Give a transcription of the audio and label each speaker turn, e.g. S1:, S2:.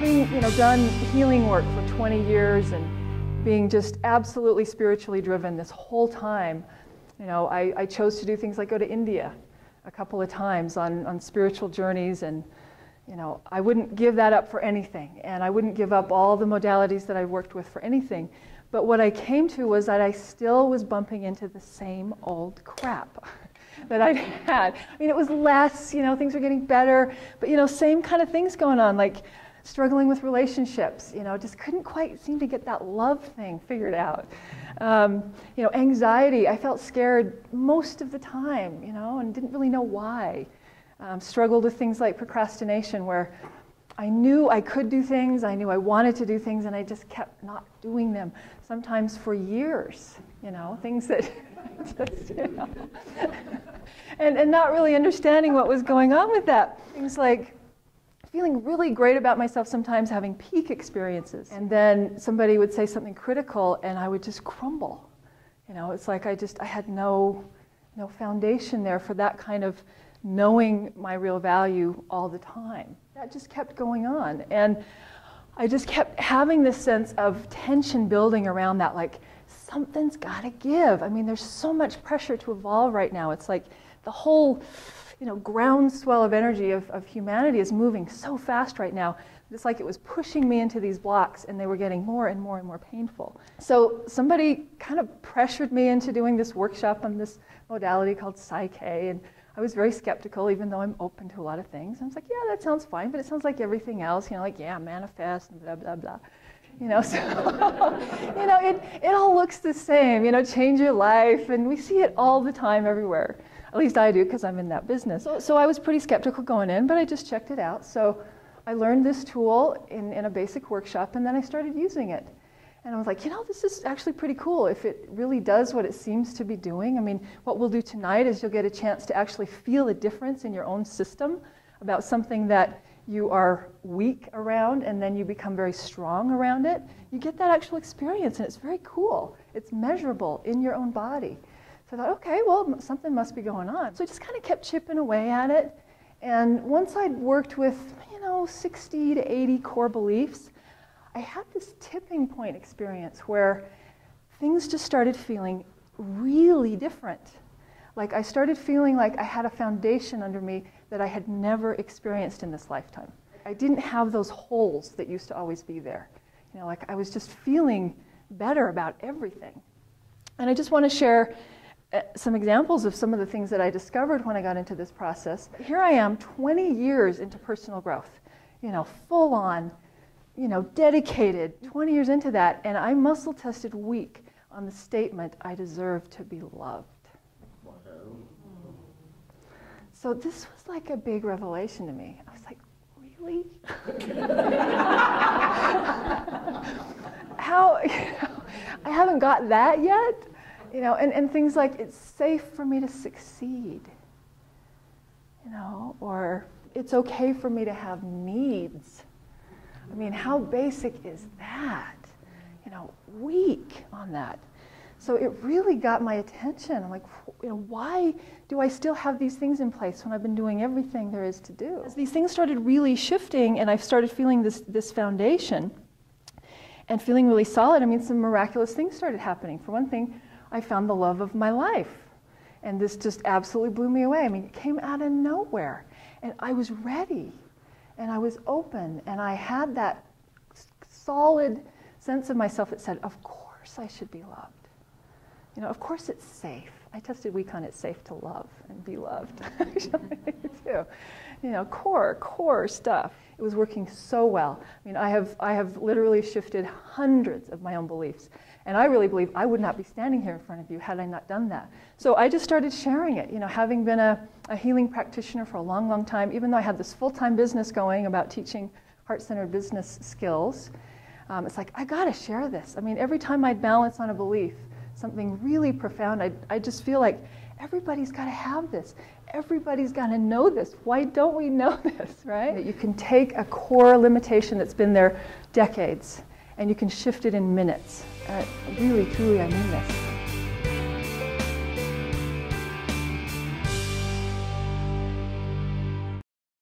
S1: having, done healing work for 20 years and being just absolutely spiritually driven this whole time, I chose to do things like go to India a couple of times on spiritual journeys, and I wouldn't give that up for anything, and I wouldn't give up all the modalities that I worked with for anything. But what I came to was that I still was bumping into the same old crap that I'd had. I mean, it was less, things were getting better, but same kind of things going on, like struggling with relationships, just couldn't quite seem to get that love thing figured out. Anxiety, I felt scared most of the time, and didn't really know why. Struggled with things like procrastination, where I knew I could do things, I knew I wanted to do things, and I just kept not doing them, sometimes for years, things that just, and not really understanding what was going on with that. Things like feeling really great about myself sometimes, having peak experiences, and then somebody would say something critical and I would just crumble. It's like I had no foundation there for that kind of knowing my real value all the time. That just kept going on, and I just kept having this sense of tension building around that, like something's got to give. I mean, there's so much pressure to evolve right now. It's like the whole groundswell of energy of humanity is moving so fast right now. It's like it was pushing me into these blocks, and they were getting more and more and more painful. So somebody kind of pressured me into doing this workshop on this modality called PSYCH-K, and I was very skeptical, even though I'm open to a lot of things. And I was like, yeah, that sounds fine, but it sounds like everything else, like, yeah, manifest, and blah, blah, blah. So, it all looks the same, change your life, and we see it all the time everywhere. At least I do, because I'm in that business. So I was pretty skeptical going in, but I just checked it out. So I learned this tool in a basic workshop, and then I started using it. And I was like, this is actually pretty cool if it really does what it seems to be doing. I mean, what we'll do tonight is you'll get a chance to actually feel a difference in your own system about something that you are weak around, and then you become very strong around it. You get that actual experience, and it's very cool. It's measurable in your own body. So I thought, okay, well, something must be going on. So I just kind of kept chipping away at it. And once I'd worked with, 60 to 80 core beliefs, I had this tipping point experience where things just started feeling really different. Like I started feeling like I had a foundation under me that I had never experienced in this lifetime. I didn't have those holes that used to always be there. Like I was just feeling better about everything. And I just want to share some examples of some of the things that I discovered when I got into this process. Here I am, 20 years into personal growth, full on, dedicated, 20 years into that, and I muscle tested weak on the statement, I deserve to be loved. Wow. So this was like a big revelation to me. I was like, really? How, I haven't got that yet? And things like, it's safe for me to succeed, or it's okay for me to have needs. I mean, how basic is that? Weak on that. So it really got my attention. I'm like, why do I still have these things in place when I've been doing everything there is to do? As these things started really shifting, and I started feeling this foundation and feeling really solid, I mean, some miraculous things started happening. For one thing, I found the love of my life. And this just absolutely blew me away. I mean, it came out of nowhere. And I was ready. And I was open. And I had that solid sense of myself that said, of course I should be loved. Of course it's safe. I tested weak on it's safe to love and be loved. Too. Core stuff. It was working so well. I mean, I have literally shifted hundreds of my own beliefs. And I really believe I would not be standing here in front of you had I not done that. So I just started sharing it. Having been a healing practitioner for a long, long time, even though I had this full-time business going about teaching heart-centered business skills, it's like, I gotta share this. I mean, every time I'd balance on a belief, something really profound, I just feel like everybody's gotta have this. Everybody's gotta know this. Why don't we know this, right? That you can take a core limitation that's been there decades, and you can shift it in minutes. Really, truly, I mean this.